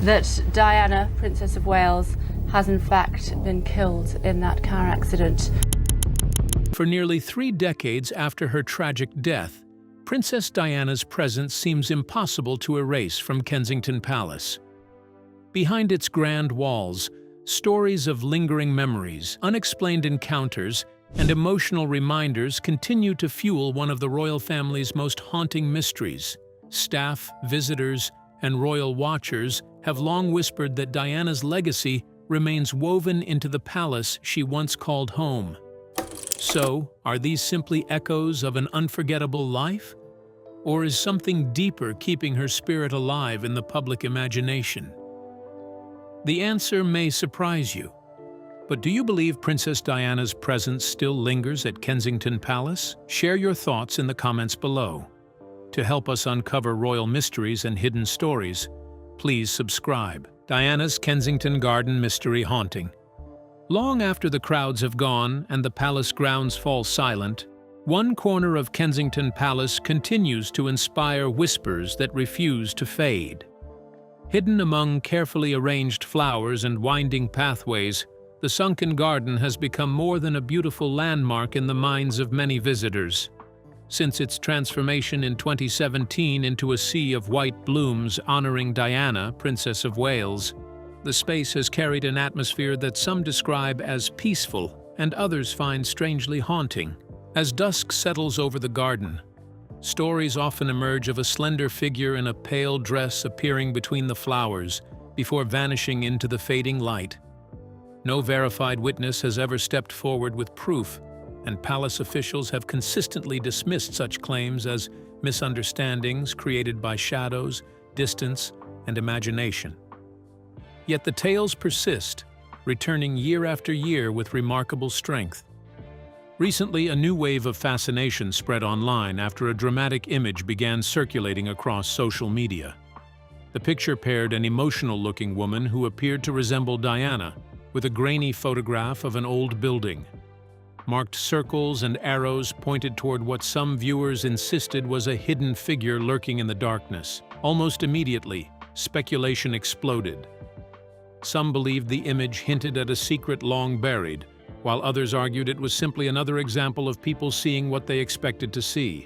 that Diana, Princess of Wales, has in fact been killed in that car accident. For nearly 3 decades after her tragic death, Princess Diana's presence seems impossible to erase from Kensington Palace. Behind its grand walls, stories of lingering memories, unexplained encounters, and emotional reminders continue to fuel one of the royal family's most haunting mysteries. Staff, visitors, and royal watchers have long whispered that Diana's legacy remains woven into the palace she once called home. So, are these simply echoes of an unforgettable life? Or is something deeper keeping her spirit alive in the public imagination? The answer may surprise you. But do you believe Princess Diana's presence still lingers at Kensington Palace? Share your thoughts in the comments below. To help us uncover royal mysteries and hidden stories, please subscribe. Diana's Kensington Garden Mystery Haunting. Long after the crowds have gone and the palace grounds fall silent, one corner of Kensington Palace continues to inspire whispers that refuse to fade. Hidden among carefully arranged flowers and winding pathways, the sunken garden has become more than a beautiful landmark in the minds of many visitors. Since its transformation in 2017 into a sea of white blooms honoring Diana, Princess of Wales, the space has carried an atmosphere that some describe as peaceful and others find strangely haunting. As dusk settles over the garden, stories often emerge of a slender figure in a pale dress appearing between the flowers before vanishing into the fading light. No verified witness has ever stepped forward with proof, and palace officials have consistently dismissed such claims as misunderstandings created by shadows, distance, and imagination. Yet the tales persist, returning year after year with remarkable strength. Recently, a new wave of fascination spread online after a dramatic image began circulating across social media. The picture paired an emotional-looking woman who appeared to resemble Diana with a grainy photograph of an old building. Marked circles and arrows pointed toward what some viewers insisted was a hidden figure lurking in the darkness. Almost immediately, speculation exploded. Some believed the image hinted at a secret long buried, while others argued it was simply another example of people seeing what they expected to see.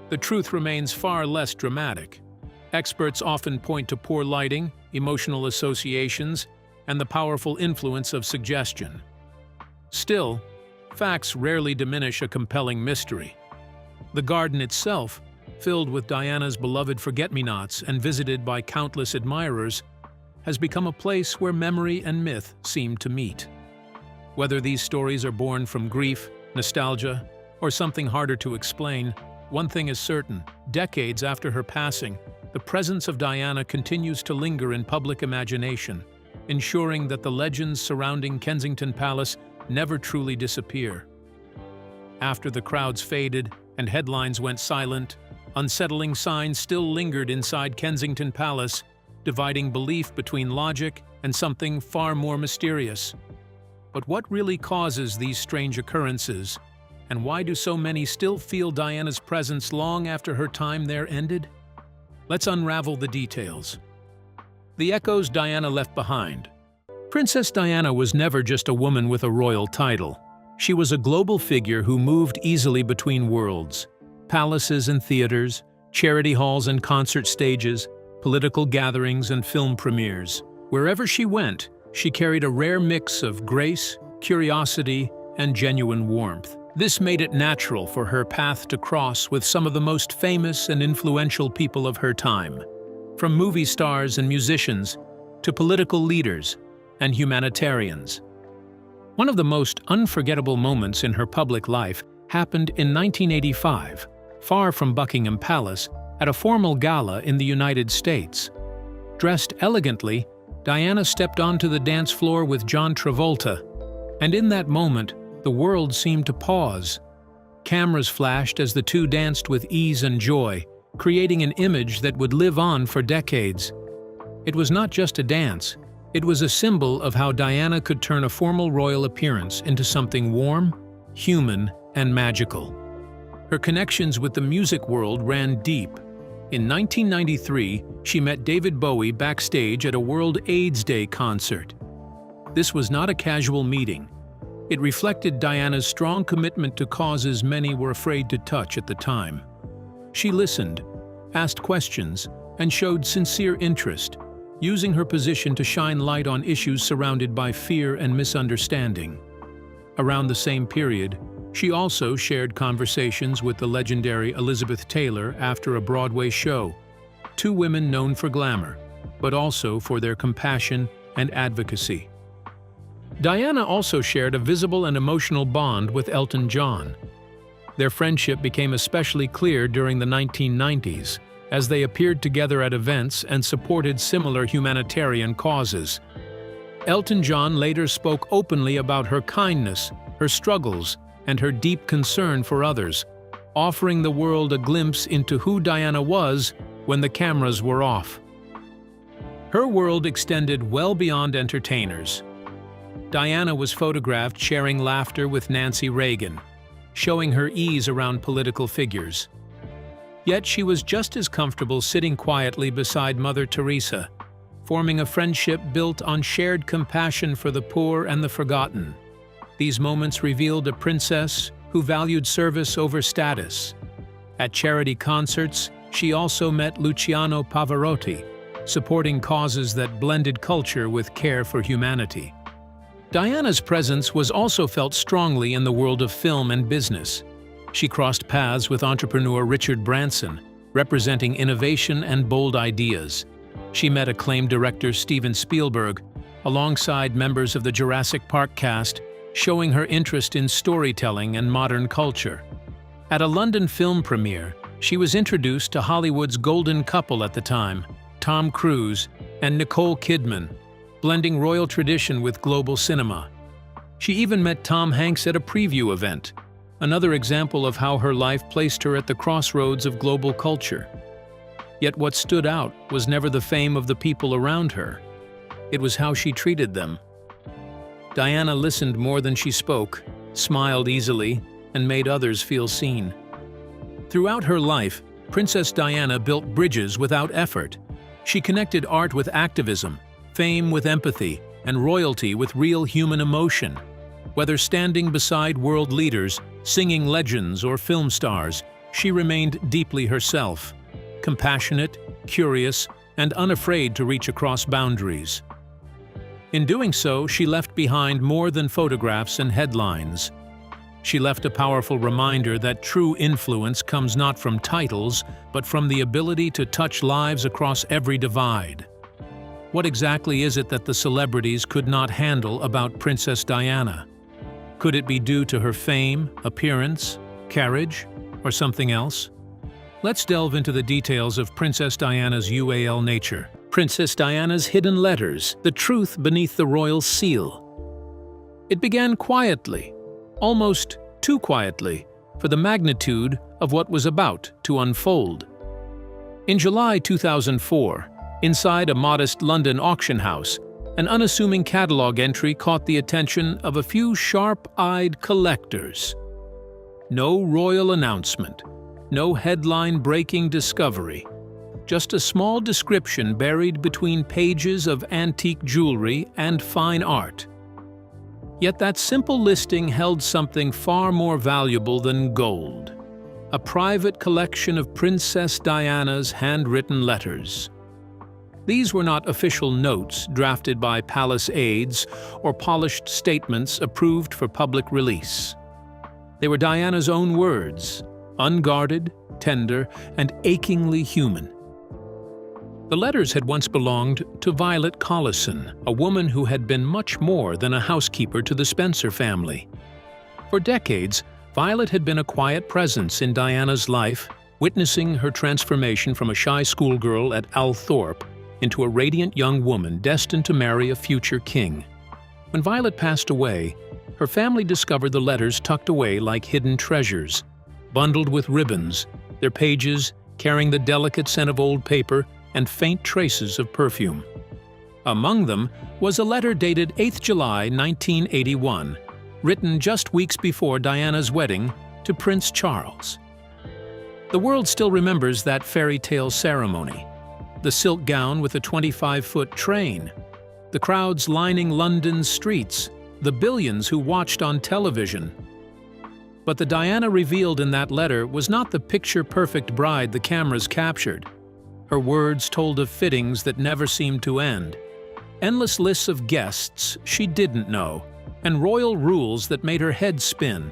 The truth remains far less dramatic. Experts often point to poor lighting, emotional associations, and the powerful influence of suggestion. Still, facts rarely diminish a compelling mystery. The garden itself, filled with Diana's beloved forget-me-nots and visited by countless admirers, has become a place where memory and myth seem to meet. Whether these stories are born from grief, nostalgia, or something harder to explain, one thing is certain: decades after her passing, the presence of Diana continues to linger in public imagination, ensuring that the legends surrounding Kensington Palace never truly disappear. After the crowds faded and headlines went silent, unsettling signs still lingered inside Kensington Palace, dividing belief between logic and something far more mysterious. But what really causes these strange occurrences, and why do so many still feel Diana's presence long after her time there ended? Let's unravel the details. The echoes Diana left behind. Princess Diana was never just a woman with a royal title. She was a global figure who moved easily between worlds: palaces and theaters, charity halls and concert stages, political gatherings and film premieres. Wherever she went, she carried a rare mix of grace, curiosity, and genuine warmth. This made it natural for her path to cross with some of the most famous and influential people of her time, from movie stars and musicians to political leaders and humanitarians. One of the most unforgettable moments in her public life happened in 1985, far from Buckingham Palace, at a formal gala in the United States. Dressed elegantly, Diana stepped onto the dance floor with John Travolta, and in that moment, the world seemed to pause. Cameras flashed as the two danced with ease and joy, creating an image that would live on for decades. It was not just a dance, it was a symbol of how Diana could turn a formal royal appearance into something warm, human, and magical. Her connections with the music world ran deep, In 1993, she met David Bowie backstage at a World AIDS Day concert. This was not a casual meeting. It reflected Diana's strong commitment to causes many were afraid to touch at the time. She listened, asked questions, and showed sincere interest, using her position to shine light on issues surrounded by fear and misunderstanding. Around the same period, she also shared conversations with the legendary Elizabeth Taylor after a Broadway show, two women known for glamour, but also for their compassion and advocacy. Diana also shared a visible and emotional bond with Elton John. Their friendship became especially clear during the 1990s, as they appeared together at events and supported similar humanitarian causes. Elton John later spoke openly about her kindness, her struggles, and her deep concern for others, offering the world a glimpse into who Diana was when the cameras were off. Her world extended well beyond entertainers. Diana was photographed sharing laughter with Nancy Reagan, showing her ease around political figures. Yet she was just as comfortable sitting quietly beside Mother Teresa, forming a friendship built on shared compassion for the poor and the forgotten. These moments revealed a princess who valued service over status. At charity concerts, she also met Luciano Pavarotti, supporting causes that blended culture with care for humanity. Diana's presence was also felt strongly in the world of film and business. She crossed paths with entrepreneur Richard Branson, representing innovation and bold ideas. She met acclaimed director Steven Spielberg, alongside members of the Jurassic Park cast, showing her interest in storytelling and modern culture. At a London film premiere, she was introduced to Hollywood's golden couple at the time, Tom Cruise and Nicole Kidman, blending royal tradition with global cinema. She even met Tom Hanks at a preview event, another example of how her life placed her at the crossroads of global culture. Yet what stood out was never the fame of the people around her. It was how she treated them. Diana listened more than she spoke, smiled easily, and made others feel seen. Throughout her life, Princess Diana built bridges without effort. She connected art with activism, fame with empathy, and royalty with real human emotion. Whether standing beside world leaders, singing legends, or film stars, she remained deeply herself, compassionate, curious, and unafraid to reach across boundaries. In doing so, she left behind more than photographs and headlines. She left a powerful reminder that true influence comes not from titles, but from the ability to touch lives across every divide. What exactly is it that the celebrities could not handle about Princess Diana? Could it be due to her fame, appearance, carriage, or something else? Let's delve into the details of Princess Diana's UAL nature. Princess Diana's hidden letters, the truth beneath the royal seal. It began quietly, almost too quietly, for the magnitude of what was about to unfold. In July 2004, inside a modest London auction house, an unassuming catalog entry caught the attention of a few sharp-eyed collectors. No royal announcement, no headline-breaking discovery, just a small description buried between pages of antique jewelry and fine art. Yet that simple listing held something far more valuable than gold: a private collection of Princess Diana's handwritten letters. These were not official notes drafted by palace aides or polished statements approved for public release. They were Diana's own words, unguarded, tender, and achingly human. The letters had once belonged to Violet Collison, a woman who had been much more than a housekeeper to the Spencer family. For decades, Violet had been a quiet presence in Diana's life, witnessing her transformation from a shy schoolgirl at Althorpe into a radiant young woman destined to marry a future king. When Violet passed away, her family discovered the letters tucked away like hidden treasures, bundled with ribbons, their pages carrying the delicate scent of old paper and faint traces of perfume. Among them was a letter dated 8th July 1981, written just weeks before Diana's wedding to Prince Charles. The world still remembers that fairy tale ceremony. The silk gown with a 25-foot train, the crowds lining London's streets, the billions who watched on television. But the Diana revealed in that letter was not the picture-perfect bride the cameras captured. Her words told of fittings that never seemed to end, endless lists of guests she didn't know, and royal rules that made her head spin.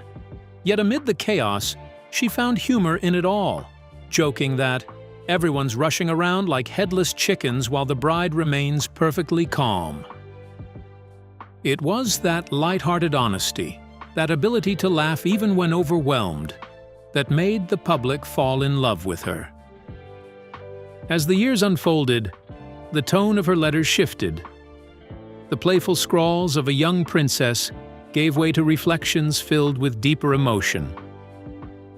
Yet amid the chaos, she found humor in it all, joking that everyone's rushing around like headless chickens while the bride remains perfectly calm. It was that light-hearted honesty, that ability to laugh even when overwhelmed, that made the public fall in love with her. As the years unfolded, the tone of her letters shifted. The playful scrawls of a young princess gave way to reflections filled with deeper emotion.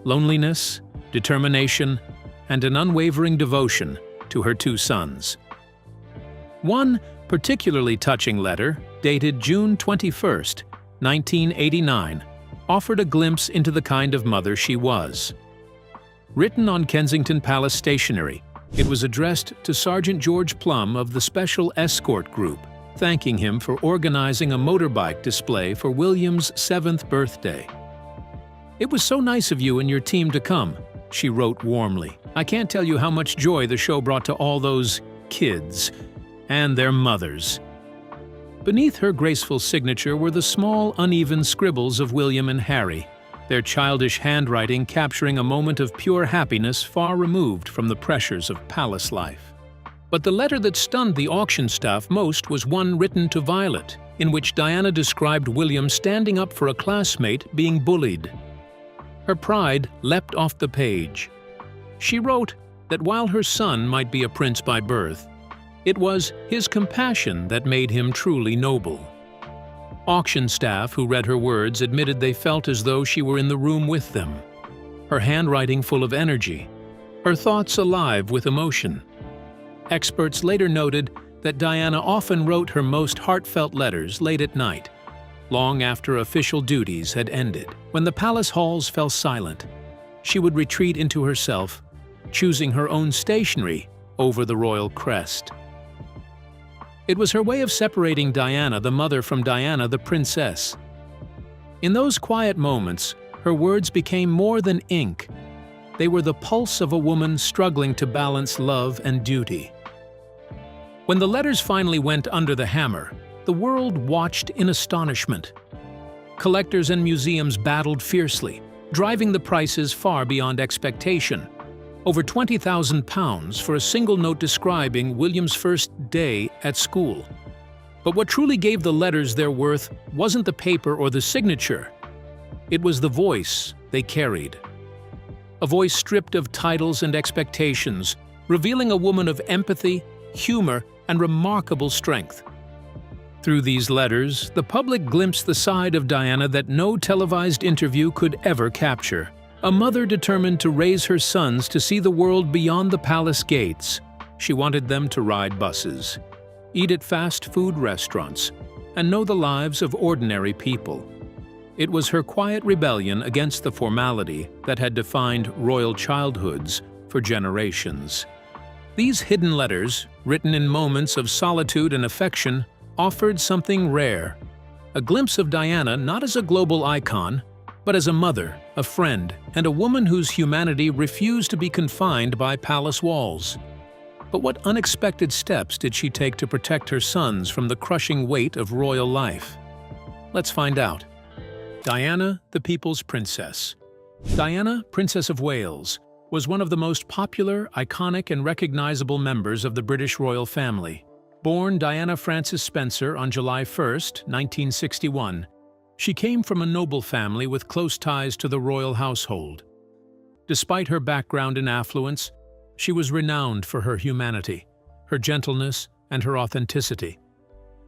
Loneliness, determination, and an unwavering devotion to her two sons. One particularly touching letter, dated June 21, 1989, offered a glimpse into the kind of mother she was. Written on Kensington Palace stationery, it was addressed to Sergeant George Plum of the Special Escort Group, thanking him for organizing a motorbike display for William's 7th birthday. "It was so nice of you and your team to come," she wrote warmly. "I can't tell you how much joy the show brought to all those kids and their mothers." Beneath her graceful signature were the small, uneven scribbles of William and Harry, their childish handwriting capturing a moment of pure happiness far removed from the pressures of palace life. But the letter that stunned the auction staff most was one written to Violet, in which Diana described William standing up for a classmate being bullied. Her pride leapt off the page. She wrote that while her son might be a prince by birth, it was his compassion that made him truly noble. Auction staff who read her words admitted they felt as though she were in the room with them, her handwriting full of energy, her thoughts alive with emotion. Experts later noted that Diana often wrote her most heartfelt letters late at night, long after official duties had ended. When the palace halls fell silent, she would retreat into herself, choosing her own stationery over the royal crest. It was her way of separating Diana the mother from Diana the princess. In those quiet moments, her words became more than ink. They were the pulse of a woman struggling to balance love and duty. When the letters finally went under the hammer, the world watched in astonishment. Collectors and museums battled fiercely, driving the prices far beyond expectation. Over £20,000 for a single note describing William's first day at school. But what truly gave the letters their worth wasn't the paper or the signature. It was the voice they carried. A voice stripped of titles and expectations, revealing a woman of empathy, humor, and remarkable strength. Through these letters, the public glimpsed the side of Diana that no televised interview could ever capture. A mother determined to raise her sons to see the world beyond the palace gates. She wanted them to ride buses, eat at fast food restaurants, and know the lives of ordinary people. It was her quiet rebellion against the formality that had defined royal childhoods for generations. These hidden letters, written in moments of solitude and affection, offered something rare. A glimpse of Diana not as a global icon, but as a mother, a friend, and a woman whose humanity refused to be confined by palace walls. But what unexpected steps did she take to protect her sons from the crushing weight of royal life? Let's find out. Diana, the People's Princess. Diana, Princess of Wales, was one of the most popular, iconic, and recognizable members of the British royal family. Born Diana Frances Spencer on July 1, 1961, she came from a noble family with close ties to the royal household. Despite her background and affluence, she was renowned for her humanity, her gentleness, and her authenticity.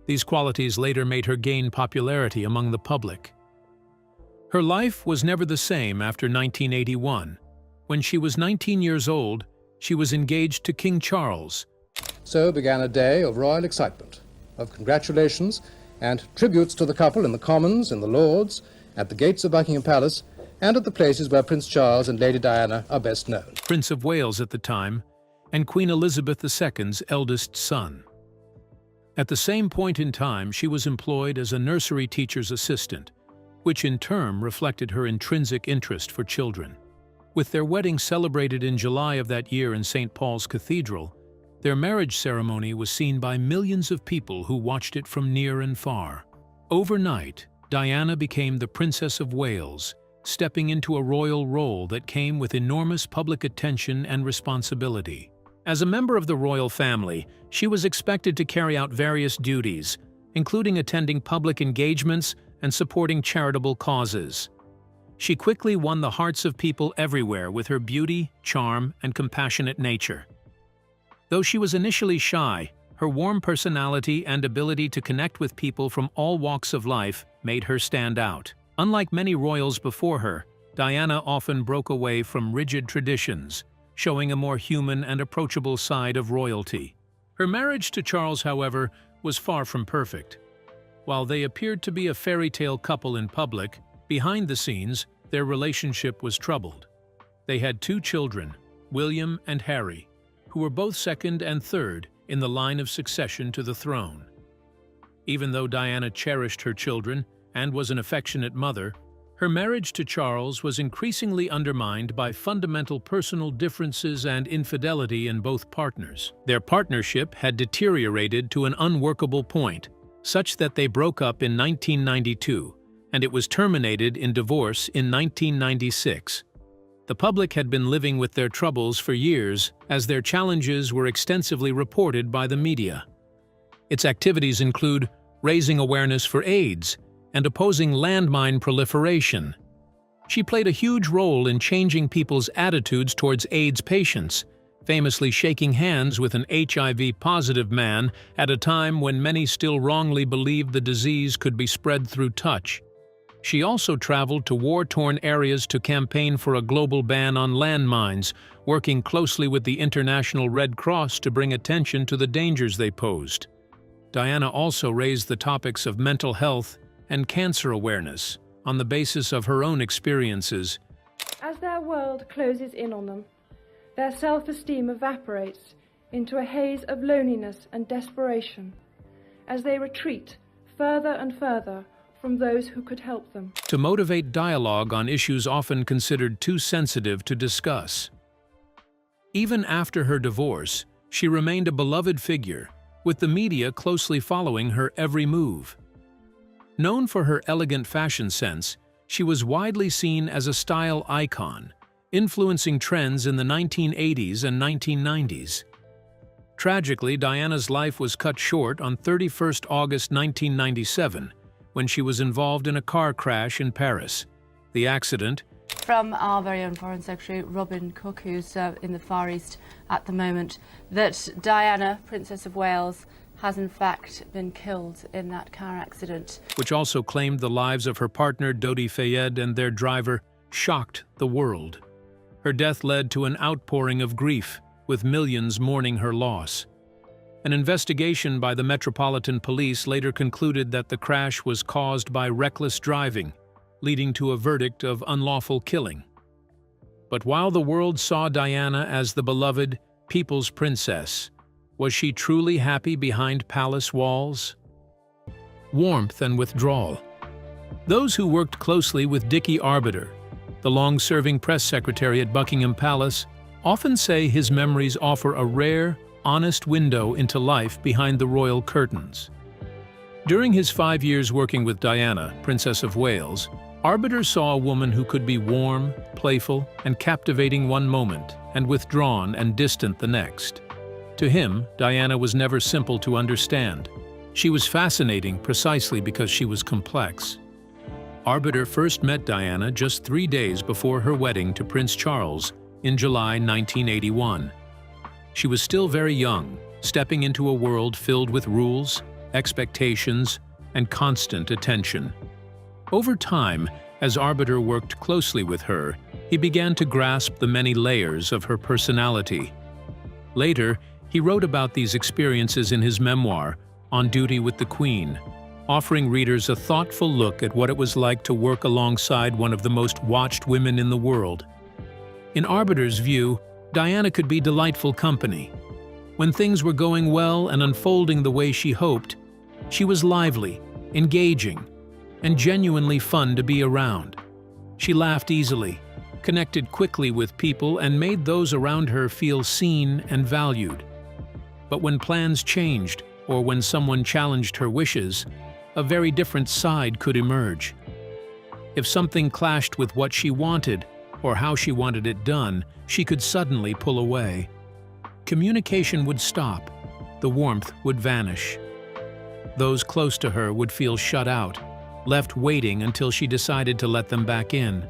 These qualities later made her gain popularity among the public. Her life was never the same after 1981. When she was 19 years old, she was engaged to King Charles. So began a day of royal excitement, of congratulations and tributes to the couple in the Commons, in the Lords, at the gates of Buckingham Palace, and at the places where Prince Charles and Lady Diana are best known. Prince of Wales at the time, and Queen Elizabeth II's eldest son. At the same point in time, she was employed as a nursery teacher's assistant, which in turn reflected her intrinsic interest for children. With their wedding celebrated in July of that year in St. Paul's Cathedral, their marriage ceremony was seen by millions of people who watched it from near and far. Overnight, Diana became the Princess of Wales, stepping into a royal role that came with enormous public attention and responsibility. As a member of the royal family, she was expected to carry out various duties, including attending public engagements and supporting charitable causes. She quickly won the hearts of people everywhere with her beauty, charm, and compassionate nature. Though she was initially shy, her warm personality and ability to connect with people from all walks of life made her stand out. Unlike many royals before her, Diana often broke away from rigid traditions, showing a more human and approachable side of royalty. Her marriage to Charles, however, was far from perfect. While they appeared to be a fairy tale couple in public, behind the scenes, their relationship was troubled. They had 2 children, William and Harry, who were both second and third in the line of succession to the throne. Even though Diana cherished her children and was an affectionate mother, her marriage to Charles was increasingly undermined by fundamental personal differences and infidelity in both partners. Their partnership had deteriorated to an unworkable point, such that they broke up in 1992, and it was terminated in divorce in 1996. The public had been living with their troubles for years, as their challenges were extensively reported by the media. Its activities include raising awareness for AIDS and opposing landmine proliferation. She played a huge role in changing people's attitudes towards AIDS patients, famously shaking hands with an HIV-positive man at a time when many still wrongly believed the disease could be spread through touch. She also traveled to war-torn areas to campaign for a global ban on landmines, working closely with the International Red Cross to bring attention to the dangers they posed. Diana also raised the topics of mental health and cancer awareness on the basis of her own experiences. As their world closes in on them, their self-esteem evaporates into a haze of loneliness and desperation as they retreat further and further from those who could help them. To motivate dialogue on issues often considered too sensitive to discuss. Even after her divorce, she remained a beloved figure, with the media closely following her every move. Known for her elegant fashion sense, she was widely seen as a style icon, influencing trends in the 1980s and 1990s. Tragically, Diana's life was cut short on 31st August 1997, when she was involved in a car crash in Paris. The accident, From our very own Foreign Secretary, Robin Cook, who's in the Far East at the moment, that Diana, Princess of Wales, has in fact been killed in that car accident. which also claimed the lives of her partner Dodi Fayed and their driver, shocked the world. Her death led to an outpouring of grief, with millions mourning her loss. An investigation by the Metropolitan Police later concluded that the crash was caused by reckless driving, leading to a verdict of unlawful killing. But while the world saw Diana as the beloved people's princess, was she truly happy behind palace walls? Warmth and withdrawal. Those who worked closely with Dickie Arbiter, the long-serving press secretary at Buckingham Palace, often say his memories offer a rare, honest window into life behind the royal curtains. During his 5 years working with Diana, Princess of Wales, Arbiter saw a woman who could be warm, playful, and captivating one moment, and withdrawn and distant the next. To him, Diana was never simple to understand. She was fascinating precisely because she was complex. Arbiter first met Diana just 3 days before her wedding to Prince Charles in July 1981. She was still very young, stepping into a world filled with rules, expectations, and constant attention. Over time, as Arbiter worked closely with her, he began to grasp the many layers of her personality. Later, he wrote about these experiences in his memoir, On Duty with the Queen, offering readers a thoughtful look at what it was like to work alongside one of the most watched women in the world. In Arbiter's view, Diana could be delightful company. When things were going well and unfolding the way she hoped, she was lively, engaging, and genuinely fun to be around. She laughed easily, connected quickly with people, and made those around her feel seen and valued. But when plans changed, or when someone challenged her wishes, a very different side could emerge. If something clashed with what she wanted, or how she wanted it done, she could suddenly pull away. Communication would stop, the warmth would vanish. Those close to her would feel shut out, left waiting until she decided to let them back in.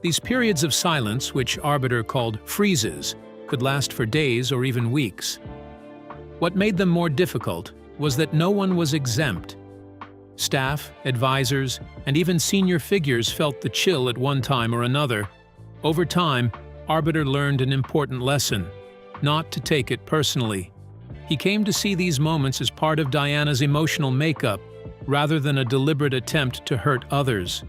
These periods of silence, which Arbiter called freezes, could last for days or even weeks. What made them more difficult was that no one was exempt. Staff, advisors, and even senior figures felt the chill at one time or another. Over time, Arbiter learned an important lesson: not to take it personally. He came to see these moments as part of Diana's emotional makeup, rather than a deliberate attempt to hurt others.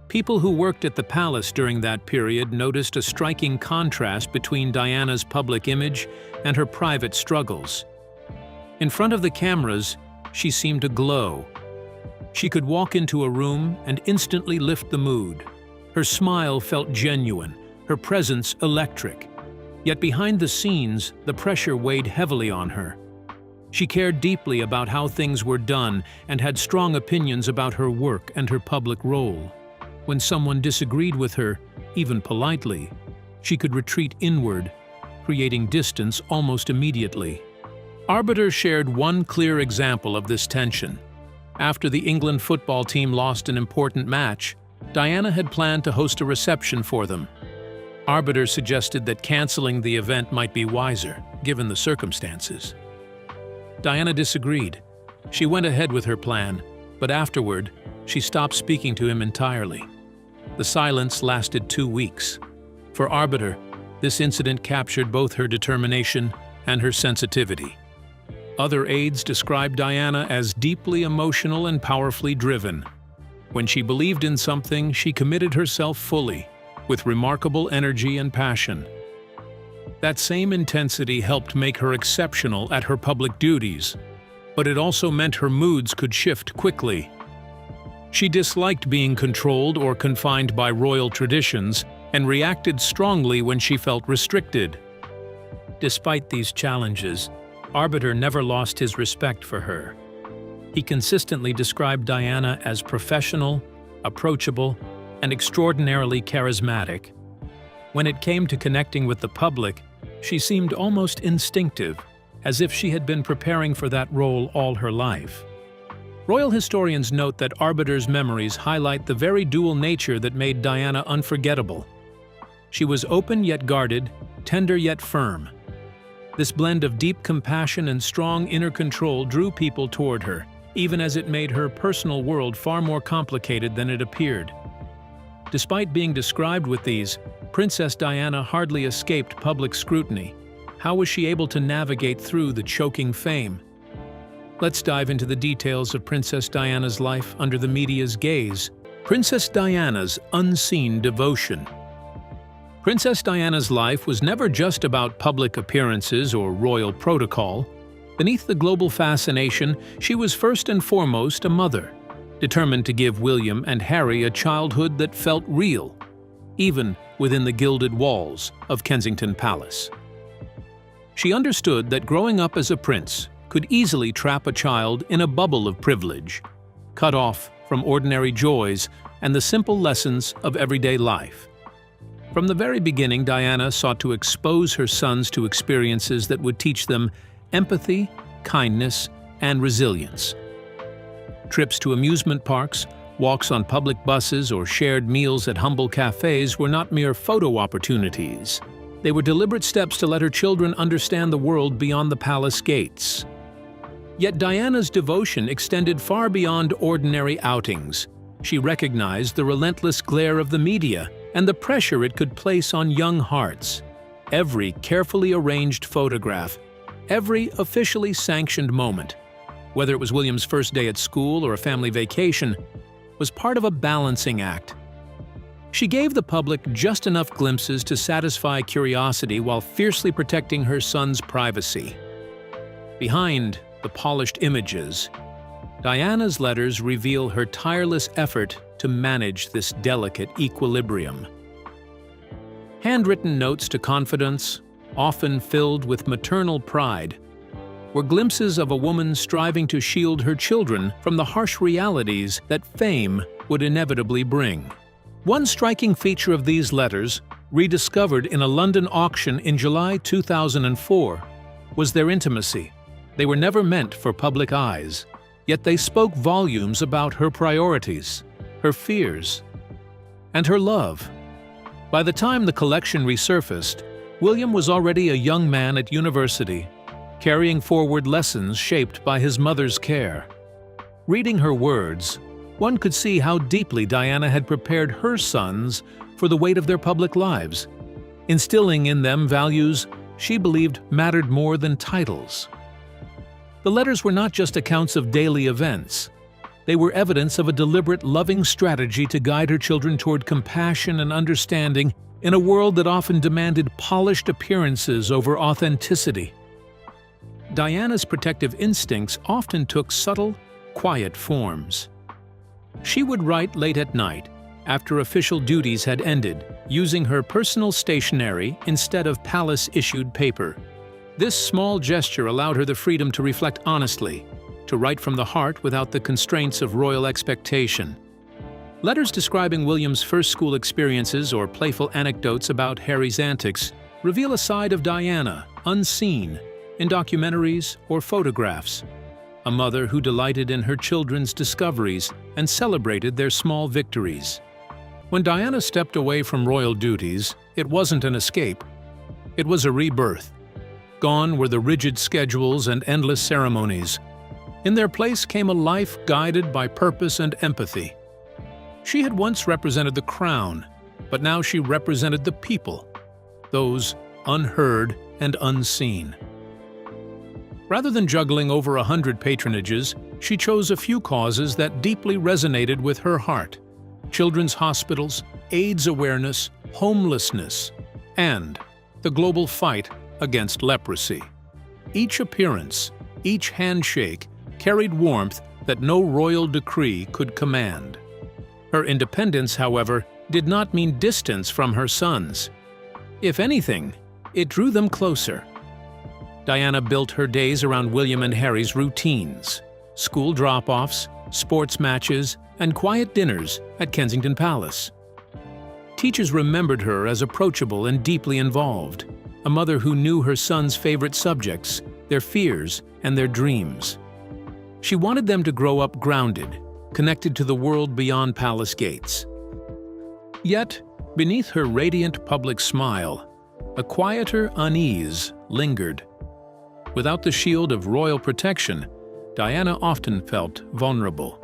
People who worked at the palace during that period noticed a striking contrast between Diana's public image and her private struggles. In front of the cameras, she seemed to glow. She could walk into a room and instantly lift the mood. Her smile felt genuine, her presence electric. Yet behind the scenes, the pressure weighed heavily on her. She cared deeply about how things were done and had strong opinions about her work and her public role. When someone disagreed with her, even politely, she could retreat inward, creating distance almost immediately. Arbiter shared one clear example of this tension. After the England football team lost an important match, Diana had planned to host a reception for them. Arbiter suggested that canceling the event might be wiser, given the circumstances. Diana disagreed. She went ahead with her plan, but afterward, she stopped speaking to him entirely. The silence lasted 2 weeks. For Arbiter, this incident captured both her determination and her sensitivity. Other aides described Diana as deeply emotional and powerfully driven. When she believed in something, she committed herself fully, with remarkable energy and passion. That same intensity helped make her exceptional at her public duties, but it also meant her moods could shift quickly. She disliked being controlled or confined by royal traditions and reacted strongly when she felt restricted. Despite these challenges, Arbiter never lost his respect for her. He consistently described Diana as professional, approachable, and extraordinarily charismatic. When it came to connecting with the public, she seemed almost instinctive, as if she had been preparing for that role all her life. Royal historians note that Arbiter's memories highlight the very dual nature that made Diana unforgettable. She was open yet guarded, tender yet firm. This blend of deep compassion and strong inner control drew people toward her, even as it made her personal world far more complicated than it appeared. Despite being described with these, Princess Diana hardly escaped public scrutiny. How was she able to navigate through the choking fame? Let's dive into the details of Princess Diana's life under the media's gaze. Princess Diana's unseen devotion. Princess Diana's life was never just about public appearances or royal protocol. Beneath the global fascination, she was first and foremost a mother, determined to give William and Harry a childhood that felt real, even within the gilded walls of Kensington Palace. She understood that growing up as a prince could easily trap a child in a bubble of privilege, cut off from ordinary joys and the simple lessons of everyday life. From the very beginning, Diana sought to expose her sons to experiences that would teach them empathy, kindness, and resilience. Trips to amusement parks, walks on public buses, or shared meals at humble cafes were not mere photo opportunities. They were deliberate steps to let her children understand the world beyond the palace gates. Yet Diana's devotion extended far beyond ordinary outings. She recognized the relentless glare of the media and the pressure it could place on young hearts. Every carefully arranged photograph, every officially sanctioned moment, whether it was William's first day at school or a family vacation, was part of a balancing act. She gave the public just enough glimpses to satisfy curiosity while fiercely protecting her son's privacy. Behind the polished images, Diana's letters reveal her tireless effort to manage this delicate equilibrium. Handwritten notes to confidants, often filled with maternal pride, were glimpses of a woman striving to shield her children from the harsh realities that fame would inevitably bring. One striking feature of these letters, rediscovered in a London auction in July 2004, was their intimacy. They were never meant for public eyes, yet they spoke volumes about her priorities, her fears, and her love. By the time the collection resurfaced, William was already a young man at university, carrying forward lessons shaped by his mother's care. Reading her words, one could see how deeply Diana had prepared her sons for the weight of their public lives, instilling in them values she believed mattered more than titles. The letters were not just accounts of daily events. They were evidence of a deliberate, loving strategy to guide her children toward compassion and understanding in a world that often demanded polished appearances over authenticity. Diana's protective instincts often took subtle, quiet forms. She would write late at night, after official duties had ended, using her personal stationery instead of palace-issued paper. This small gesture allowed her the freedom to reflect honestly, to write from the heart without the constraints of royal expectation. Letters describing William's first school experiences or playful anecdotes about Harry's antics reveal a side of Diana unseen in documentaries or photographs, a mother who delighted in her children's discoveries and celebrated their small victories. When Diana stepped away from royal duties, it wasn't an escape. It was a rebirth. Gone were the rigid schedules and endless ceremonies. In their place came a life guided by purpose and empathy. She had once represented the crown, but now she represented the people, those unheard and unseen. Rather than juggling over 100 patronages, she chose a few causes that deeply resonated with her heart: children's hospitals, AIDS awareness, homelessness, and the global fight against leprosy. Each appearance, each handshake, carried warmth that no royal decree could command. Her independence, however, did not mean distance from her sons. If anything, it drew them closer. Diana built her days around William and Harry's routines: school drop-offs, sports matches, and quiet dinners at Kensington Palace. Teachers remembered her as approachable and deeply involved, a mother who knew her sons' favorite subjects, their fears, and their dreams. She wanted them to grow up grounded, connected to the world beyond palace gates. Yet, beneath her radiant public smile, a quieter unease lingered. Without the shield of royal protection, Diana often felt vulnerable.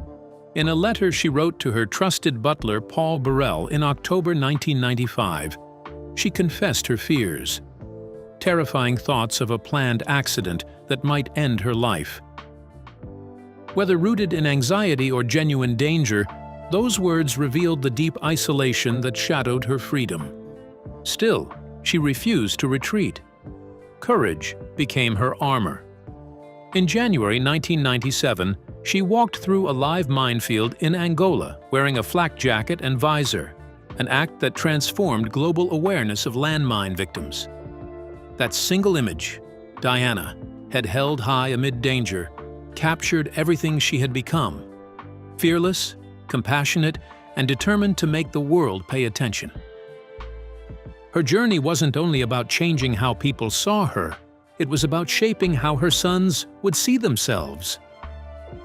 In a letter she wrote to her trusted butler Paul Burrell in October 1995, she confessed her fears, terrifying thoughts of a planned accident that might end her life. Whether rooted in anxiety or genuine danger, those words revealed the deep isolation that shadowed her freedom. Still, she refused to retreat. Courage became her armor. In January 1997, she walked through a live minefield in Angola wearing a flak jacket and visor, an act that transformed global awareness of landmine victims. That single image, Diana, head held high amid danger, captured everything she had become: fearless, compassionate, and determined to make the world pay attention. Her journey wasn't only about changing how people saw her, it was about shaping how her sons would see themselves.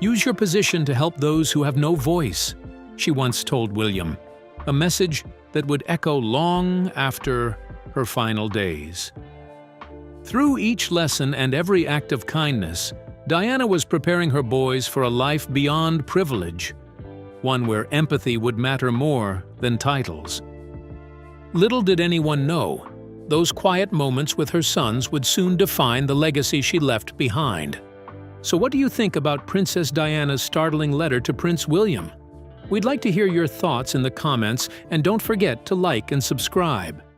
"Use your position to help those who have no voice," she once told William, a message that would echo long after her final days. Through each lesson and every act of kindness, Diana was preparing her boys for a life beyond privilege, one where empathy would matter more than titles. Little did anyone know, those quiet moments with her sons would soon define the legacy she left behind. So what do you think about Princess Diana's startling letter to Prince William? We'd like to hear your thoughts in the comments, and don't forget to like and subscribe.